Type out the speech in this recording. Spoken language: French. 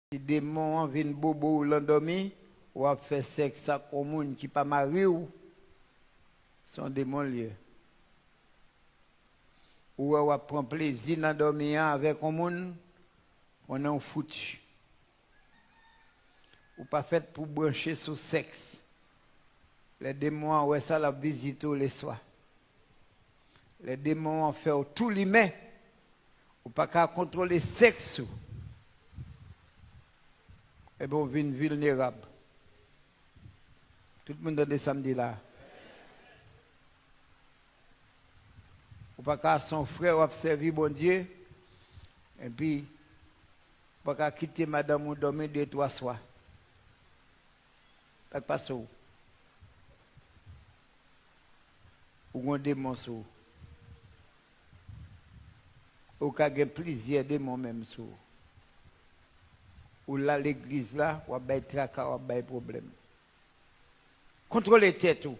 Si des démons viennent bobo ou l'endormi, ou a fait sexe à monde qui pas marié ou sont démons liés. Ou a prend plaisir dans dormir avec un monde, on est foutu. Ou pas fait pour brancher sur sexe. Les démons ouais ça la visite les soirs. Les démons ont fait tout l'humain. Ou pas qu'à contrôler sexe. Et bien, on vient vulnérable. Tout le monde dans des samedis là. Ou pas qu'à son frère observer bon Dieu. Et puis, pas qu'à quitter madame ou dormir 2-3 soirs. Pas que passe où. Ou on démon sous. Ou qu'à gagner plaisir démon même sous. Ou là l'église là, ou a bay tracas, ou a bay problème. Contrôlez tête tout.